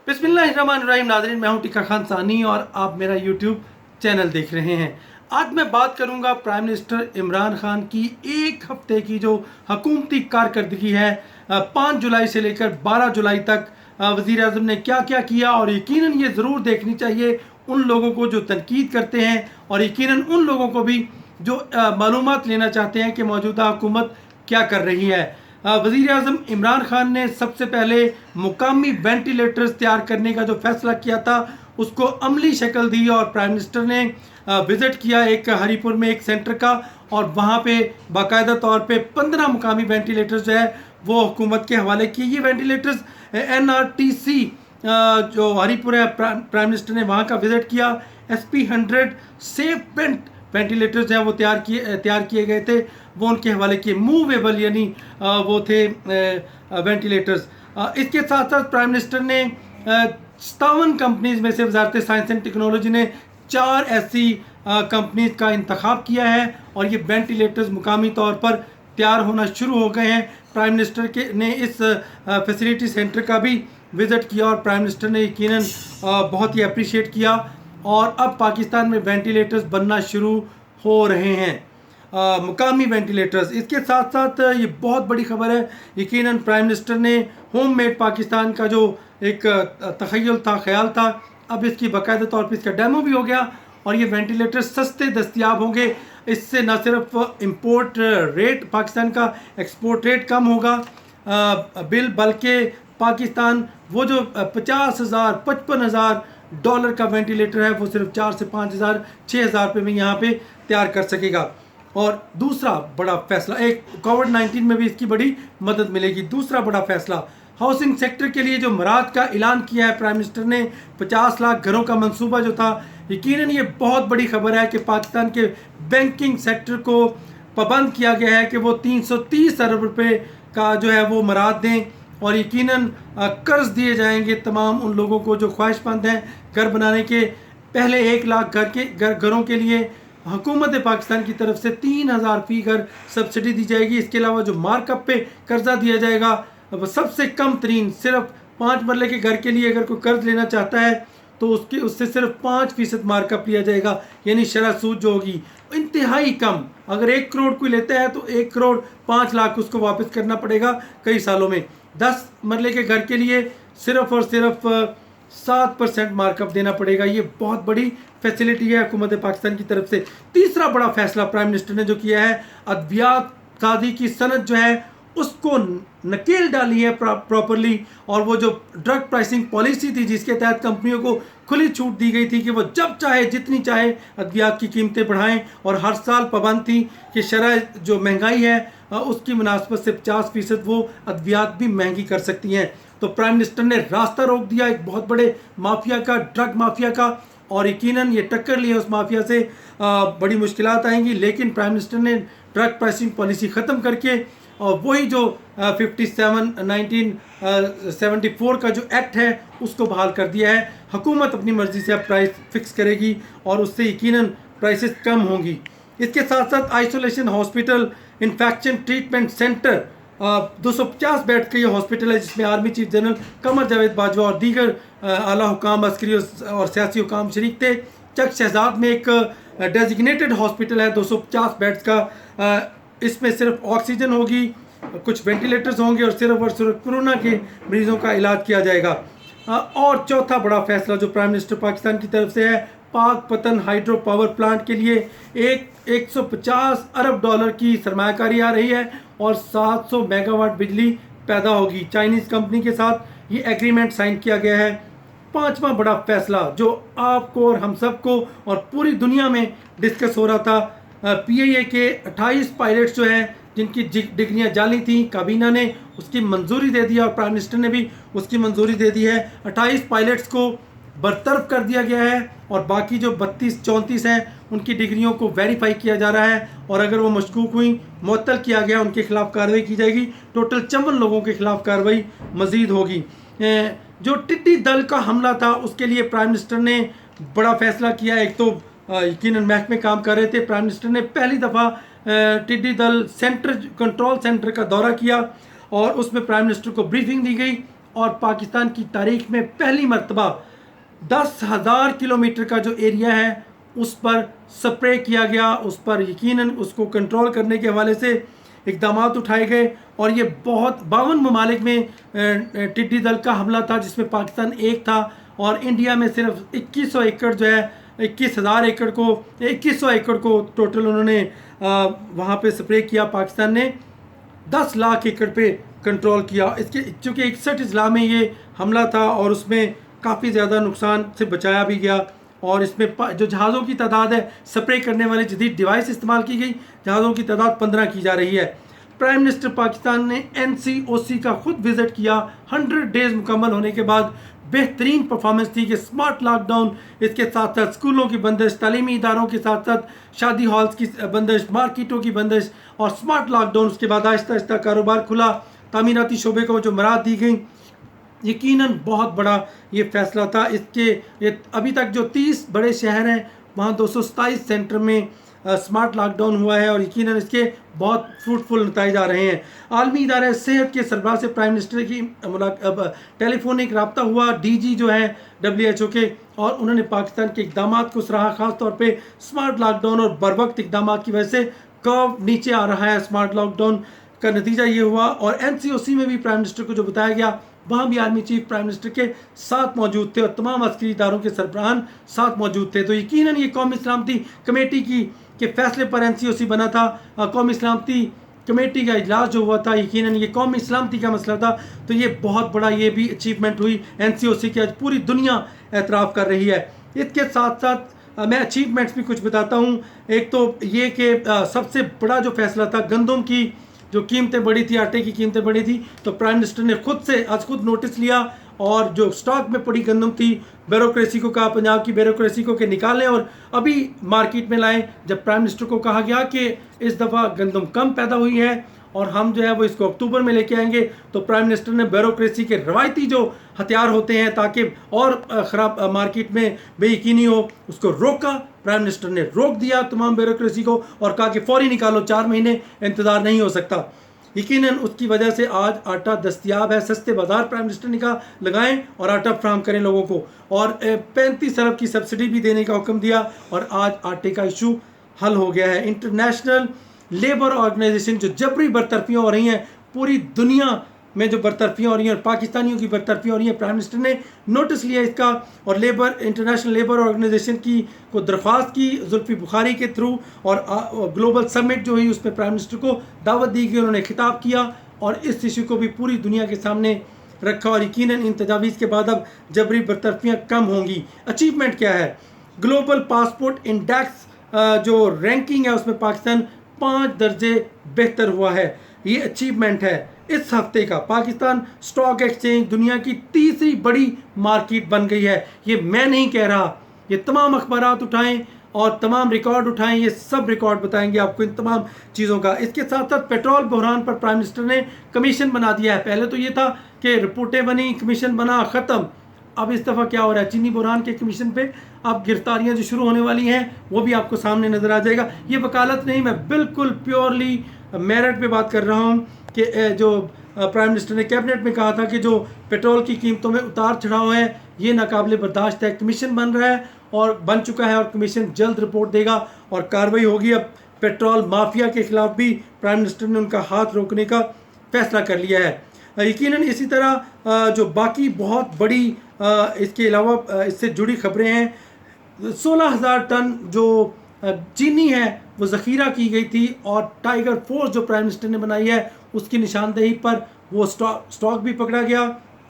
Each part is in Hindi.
बिस्मिल्लाहिर्रहमानिर्रहीम। नाज़रीन, मैं हूं टिक्का खान सानी और आप मेरा यूट्यूब चैनल देख रहे हैं। आज मैं बात करूंगा प्राइम मिनिस्टर इमरान खान की एक हफ्ते की जो हुकूमती कारकर्दगी है। 5 जुलाई से लेकर 12 जुलाई तक वज़ीर आज़म ने क्या क्या किया, और यकीनन ये ज़रूर देखनी चाहिए उन लोगों को जो तनकीद करते हैं, और यकीनन उन लोगों को भी जो मालूमात लेना चाहते हैं कि मौजूदा हुकूमत क्या कर रही है। वज़ीर आज़म इमरान खान ने सबसे पहले मुकामी वेंटिलेटर्स तैयार करने का जो फैसला किया था उसको अमली शक्ल दी, और प्राइम मिनिस्टर ने विज़िट किया एक हरीपुर में एक सेंटर का, और वहाँ पे बाकायदा तौर पे 15 मुकामी वेंटिलेटर्स जो है वो हुकूमत के हवाले किए। ये वेंटिलेटर्स NRTC जो हरीपुर है, प्राइम मिनिस्टर ने वहाँ का विज़िट किया। SP100 सेफ वेंटिलेटर्स हैं वो तैयार किए गए थे, वो उनके हवाले किए। मूवेबल यानी वो थे वेंटिलेटर्स। इसके साथ साथ प्राइम मिनिस्टर ने 57 कंपनीज में से वजारत साइंस एंड टेक्नोलॉजी ने 4 ऐसी कंपनीज का इंतखाब किया है, और ये वेंटिलेटर्स मुकामी तौर पर तैयार होना शुरू हो गए हैं। प्राइम मिनिस्टर ने इस फैसिलिटी सेंटर का भी विज़िट किया, और प्राइम मिनिस्टर ने यकीनन बहुत ही अप्रिशिएट किया, और अब पाकिस्तान में वेंटिलेटर्स बनना शुरू हो रहे हैं, मुकामी वेंटिलेटर्स। इसके साथ साथ ये बहुत बड़ी खबर है, यकीनन प्राइम मिनिस्टर ने होम मेड पाकिस्तान का जो एक तखय्युल था, ख्याल था, अब इसकी बाकायदा तौर पर इसका डेमो भी हो गया, और ये वेंटिलेटर सस्ते दस्तयाब होंगे। इससे न सिर्फ इंपोर्ट रेट पाकिस्तान का, एक्सपोर्ट रेट कम होगा बिल, बल्कि पाकिस्तान वो जो 50,000 55,000 डॉलर का वेंटिलेटर है वो सिर्फ 4 से 5,000 6,000 रुपये में यहाँ पे तैयार कर सकेगा। और दूसरा बड़ा फैसला, एक कोविड-19 में भी इसकी बड़ी मदद मिलेगी। दूसरा बड़ा फैसला, हाउसिंग सेक्टर के लिए जो मराद का ऐलान किया है प्राइम मिनिस्टर ने, 50 लाख घरों का मंसूबा जो था, यकीनन ये बहुत बड़ी खबर है कि पाकिस्तान के बैंकिंग सेक्टर को पाबंद किया गया है कि वो 330 अरब रुपये का जो है वो मराद दें, और यकीनन कर्ज दिए जाएंगे तमाम उन लोगों को जो ख्वाहिशमंद हैं घर बनाने के। पहले 1 लाख घरों के लिए हुकूमत पाकिस्तान की तरफ से 3,000 फी घर सब्सिडी दी जाएगी। इसके अलावा जो मार्कअप पे कर्जा दिया जाएगा, सबसे कम तरीन सिर्फ 5 मरले के घर के लिए अगर कोई कर्ज लेना चाहता है तो उससे सिर्फ 5% मार्कअप लिया जाएगा, यानी शरह सूद जो होगी इंतहाई कम। अगर 1 करोड़ कोई लेता है तो 1 करोड़ 5 लाख उसको वापस करना पड़ेगा कई सालों में। 10 मरले के घर के लिए सिर्फ और सिर्फ 7% मार्कअप देना पड़ेगा। ये बहुत बड़ी फैसिलिटी है हुकूमत पाकिस्तान की तरफ से। तीसरा बड़ा फैसला प्राइम मिनिस्टर ने जो किया है, अद्वियात सादी की सनत जो है उसको नकेल डाली है प्रॉपरली, और वो जो ड्रग प्राइसिंग पॉलिसी थी जिसके तहत कंपनियों को खुली छूट दी गई थी कि वो जब चाहे जितनी चाहे अद्वियात की कीमतें बढ़ाएं, और हर साल पाबंद थी कि शरह जो महंगाई है उसकी मुनासबत से 50% वो अद्वियात भी महंगी कर सकती हैं। तो प्राइम मिनिस्टर ने रास्ता रोक दिया एक बहुत बड़े माफिया का, ड्रग माफिया का, और यकीनन ये टक्कर लिए उस माफिया से बड़ी मुश्किलात आएंगी, लेकिन प्राइम मिनिस्टर ने ड्रग प्राइसिंग पॉलिसी ख़त्म करके, और वही जो 1974 का जो एक्ट है उसको बहाल कर दिया है। हुकूमत अपनी मर्ज़ी से अब प्राइस फिक्स करेगी, और उससे यकीनन प्राइसेस कम होंगी। इसके साथ साथ isolation hospital, infection treatment centre, 250 bed का ये हॉस्पिटल है जिसमें army chief general Qamar Javed Bajwa और दीगर आला हुकाम, अस्करी और सियासी हुकाम शरीक थे। चक शहजाद में एक डेजिग्नेटेड हॉस्पिटल है 250 बेड्स का, इसमें सिर्फ ऑक्सीजन होगी, कुछ वेंटिलेटर्स होंगे, और सिर्फ कोरोना के मरीजों का इलाज किया जाएगा। और चौथा बड़ा फैसला जो प्राइम मिनिस्टर पाकिस्तान की तरफ से है, पाक पतन हाइड्रो पावर प्लांट के लिए 150 अरब डॉलर की सरमायाकारी आ रही है, और 700 मेगावाट बिजली पैदा होगी। चाइनीज़ कंपनी के साथ ये एग्रीमेंट साइन किया गया है। पांचवा बड़ा फैसला जो आपको और हम सबको और पूरी दुनिया में डिस्कस हो रहा था, PIA के 28 पायलट्स जो हैं जिनकी डिग्रियां जाली थी, काबीना ने उसकी मंजूरी दे दी, और प्राइम मिनिस्टर ने भी उसकी मंजूरी दे दी है। 28 पायलट्स को बरतरफ कर दिया गया है, और बाकी जो 32-34 हैं उनकी डिग्रियों को वेरीफाई किया जा रहा है, और अगर वो मशकूक हुई मुअत्तल किया गया उनके खिलाफ कार्रवाई की जाएगी। टोटल 54 लोगों के खिलाफ कार्रवाई मज़ीद होगी। जो टिड्डी दल का हमला था उसके लिए प्राइम मिनिस्टर ने बड़ा फैसला किया। एक तो यकीनन महकमे काम कर रहे थे, प्राइम मिनिस्टर ने पहली दफ़ा टिड्डी दल कंट्रोल सेंटर का दौरा किया, और उसमें प्राइम मिनिस्टर को ब्रीफिंग दी गई, और पाकिस्तान की तारीख में पहली मर्तबा 10,000 किलोमीटर का जो एरिया है उस पर स्प्रे किया गया। उस पर यकीनन उसको कंट्रोल करने के हवाले से इकदाम उठाए गए और ये बहुत 52 ममालिक में टिड्डी दल का हमला था, जिसमें पाकिस्तान एक था और इंडिया में सिर्फ 2100 एकड़ जो है 2100 एकड़ को टोटल उन्होंने वहाँ पे स्प्रे किया। पाकिस्तान ने 10 लाख एकड़ पे कंट्रोल किया। इसके चूँकि 61 अजला में ये हमला था और उसमें काफ़ी ज़्यादा नुकसान से बचाया भी गया। और इसमें जो जहाज़ों की तादाद है, स्प्रे करने वाले जदीद डिवाइस इस्तेमाल की गई, जहाज़ों की तादाद 15 की जा रही है। प्राइम मिनिस्टर पाकिस्तान ने NCOC का खुद विज़िट किया। 100 डेज़ मुकम्मल होने के बाद बेहतरीन परफॉर्मेंस थी कि स्मार्ट लॉकडाउन, इसके साथ साथ स्कूलों की बंदिश, तालीमी इदारों के साथ साथ शादी हॉल्स की बंदिश, मार्केटों की बंदिश और स्मार्ट लॉकडाउन। उसके बाद आहिस्ता आहिस्ता कारोबार खुला, तामीराती शोबे को जो मराहत दी गई। यकीनन बहुत बड़ा ये फैसला था। ये अभी तक जो 30 बड़े शहर हैं वहाँ 227 सेंटर में स्मार्ट लॉकडाउन हुआ है और यकीनन इसके बहुत फ्रूटफुल नतीजे आ रहे हैं। आलमी इदारा सेहत के सरबराह से प्राइम मिनिस्टर की टेलीफोनिक रब्ता हुआ, DG जो है WHO के, और उन्होंने पाकिस्तान के इकदाम को सराहा। ख़ास तौर पे स्मार्ट लॉकडाउन और बरवक्त इकदाम की वजह से कर्व नीचे आ रहा है। स्मार्ट लॉकडाउन का नतीजा ये हुआ। और NCOC में भी प्राइम मिनिस्टर को जो बताया गया, वहाँ भी आर्मी चीफ प्राइम मिनिस्टर के साथ मौजूद थे और तमाम अस्करी इदारों के सरबराहान साथ मौजूद थे। तो यकीनन ये कौमी सलामती कमेटी के फैसले पर NCOC बना था। कौमी सलामती कमेटी का इजलास जो हुआ था, यकीनन ये कौमी सलामती का मसला था। तो ये बहुत बड़ा ये भी अचीवमेंट हुई NCOC की, आज पूरी दुनिया एतराफ़ कर रही है। इसके साथ साथ मैं अचीवमेंट्स भी कुछ बताता हूँ। एक तो ये कि सबसे बड़ा जो फैसला था, गंदम की जो कीमतें बढ़ी थी, आटे की कीमतें बढ़ी थी, तो प्राइम मिनिस्टर ने खुद नोटिस लिया और जो स्टॉक में पड़ी गंदम थी, ब्यूरोक्रेसी को कहा, पंजाब की ब्यूरोक्रेसी को कि निकालें और अभी मार्केट में लाएं। जब प्राइम मिनिस्टर को कहा गया कि इस दफ़ा गंदम कम पैदा हुई है और हम जो है वो इसको अक्टूबर में लेके आएंगे, तो प्राइम मिनिस्टर ने ब्यूरोक्रेसी के रवायती जो हथियार होते हैं ताकि और ख़राब मार्केट में बेयकीनी हो, उसको रोका। प्राइम मिनिस्टर ने रोक दिया तमाम ब्यूरोक्रेसी को और कहा कि फौरी निकालो, 4 महीने इंतज़ार नहीं हो सकता। यकीनन उसकी वजह से आज आटा दस्तयाब है। सस्ते बाज़ार प्राइम मिनिस्टर ने कहा लगाएं और आटा फ्राहम करें लोगों को, और 35 अरब की सब्सिडी भी देने का हुक्म दिया और आज आटे का इशू हल हो गया है। इंटरनेशनल लेबर ऑर्गेनाइजेशन जो जबरी बरतरफियाँ हो रही हैं, पूरी दुनिया में जो बरतरफियाँ हो रही हैं और पाकिस्तानियों की बरतरफियाँ हो रही हैं, प्राइम मिनिस्टर ने नोटिस लिया इसका और इंटरनेशनल लेबर ऑर्गेनाइजेशन को दरख्वास्त की जुल्फी बुखारी के थ्रू, और ग्लोबल समिट जो हुई उसमें प्राइम मिनिस्टर को दावत दी गई, उन्होंने खिताब किया और इस इशू को भी पूरी दुनिया के सामने रखा। और यकीनन इन तजावीज़ के बाद अब जबरी बरतरफियाँ कम होंगी। अचीवमेंट क्या है? ग्लोबल पासपोर्ट इंडेक्स जो रैंकिंग है उसमें पाकिस्तान 5 दर्जे बेहतर हुआ है। ये अचीवमेंट है इस हफ्ते का। पाकिस्तान स्टॉक एक्सचेंज दुनिया की तीसरी बड़ी मार्केट बन गई है। ये मैं नहीं कह रहा, ये तमाम अखबारात उठाएं और तमाम रिकॉर्ड उठाएं, ये सब रिकॉर्ड बताएंगे आपको इन तमाम चीज़ों का। इसके साथ साथ पेट्रोल बहरान पर प्राइम मिनिस्टर ने कमीशन बना दिया है। पहले तो ये था कि रिपोर्टें बनी, कमीशन बना, ख़त्म। अब इस दफ़ा क्या हो रहा है, चीनी बहरान के कमीशन पे अब गिरफ्तारियाँ जो शुरू होने वाली हैं वो भी आपको सामने नज़र आ जाएगा। ये वकालत नहीं, मैं बिल्कुल प्योरली मेरिट पे बात कर रहा हूँ कि जो प्राइम मिनिस्टर ने कैबिनेट में कहा था कि जो पेट्रोल की कीमतों में उतार चढ़ाव है ये नाकाबिले बर्दाश्त है। कमीशन बन रहा है और बन चुका है और कमीशन जल्द रिपोर्ट देगा और कार्रवाई होगी। अब पेट्रोल माफिया के खिलाफ भी प्राइम मिनिस्टर ने उनका हाथ रोकने का फैसला कर लिया है। यकीनन इसी तरह जो बाकी बहुत बड़ी इसके अलावा इससे जुड़ी खबरें हैं। 16,000 टन जो चीनी है वो ज़ख़ीरा की गई थी और टाइगर फोर्स जो प्राइम मिनिस्टर ने बनाई है उसकी निशानदेही पर वो स्टॉक भी पकड़ा गया,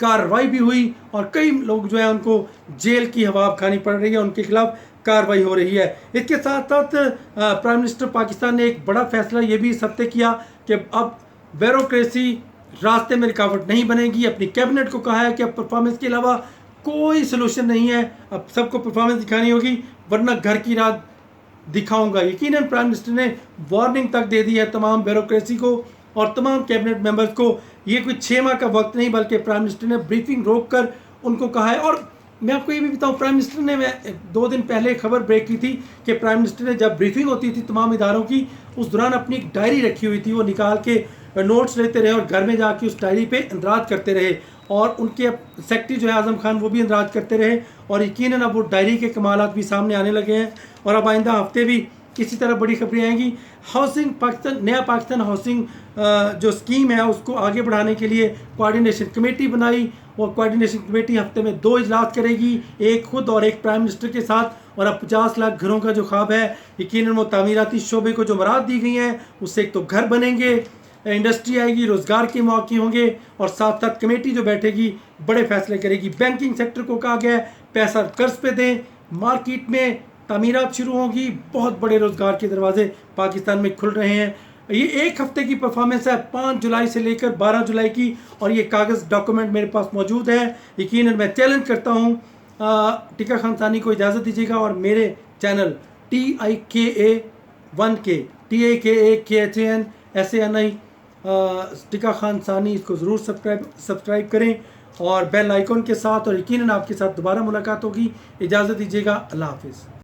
कार्रवाई भी हुई और कई लोग जो है उनको जेल की हवा खानी पड़ रही है, उनके खिलाफ कार्रवाई हो रही है। इसके साथ साथ प्राइम मिनिस्टर पाकिस्तान ने एक बड़ा फैसला ये भी इस हफ्ते किया कि अब ब्यूरोक्रेसी रास्ते में रुकावट नहीं बनेगी। अपनी कैबिनेट को कहा है कि अब परफॉर्मेंस के अलावा कोई सलूशन नहीं है, अब सबको परफॉर्मेंस दिखानी होगी वरना घर की रात दिखाऊंगा। यकीनन प्राइम मिनिस्टर ने वार्निंग तक दे दी है तमाम ब्यूरोक्रेसी को और तमाम कैबिनेट मेंबर्स को। ये कोई 6 माह का वक्त नहीं बल्कि प्राइम मिनिस्टर ने ब्रीफिंग रोक कर उनको कहा है। और मैं आपको ये भी बताऊँ, प्राइम मिनिस्टर ने, मैं 2 दिन पहले खबर ब्रेक की थी कि प्राइम मिनिस्टर ने जब ब्रीफिंग होती थी तमाम इदारों की, उस दौरान अपनी एक डायरी रखी हुई थी, वो निकाल के नोट्स लेते रहे और घर में जाके उस डायरी पे इंदराज करते रहे और उनके सेक्रेटरी जो है आज़म खान वो भी इंदराज करते रहे और यकीनन अब वो डायरी के कमालात भी सामने आने लगे हैं और अब आइंदा हफ्ते भी इसी तरह बड़ी खबरें आएंगी। हाउसिंग पाकिस्तान नया पाकिस्तान हाउसिंग जो स्कीम है उसको आगे बढ़ाने के लिए कोऑर्डिनेशन कमेटी बनाई और कोऑर्डिनेशन कमेटी हफ्ते में 2 इजलास करेगी, एक खुद और एक प्राइम मिनिस्टर के साथ। और अब 50 लाख घरों का जो ख्वाब है यकीनन वो तामीराती शोबे को जो मराद दी गई हैं उससे एक तो घर बनेंगे, इंडस्ट्री आएगी, रोज़गार के मौके होंगे और साथ साथ कमेटी जो बैठेगी बड़े फैसले करेगी। बैंकिंग सेक्टर को कहा गया है पैसा कर्ज पे दें, मार्केट में तामीरात शुरू होगी, बहुत बड़े रोज़गार के दरवाजे पाकिस्तान में खुल रहे हैं। ये एक हफ्ते की परफॉर्मेंस है 5 जुलाई से लेकर 12 जुलाई की और ये कागज़ डॉक्यूमेंट मेरे पास मौजूद है। यकीनन मैं चैलेंज करता हूँ टिका खान सानी को इजाज़त दीजिएगा और मेरे चैनल TIKA1K TAKAKHAN SANI टिका खान सानी इसको ज़रूर सब्सक्राइब करें और बेल आइकॉन के साथ। और यकीनन आपके साथ दोबारा मुलाकात होगी। इजाज़त दीजिएगा, अल्लाह हाफिज़।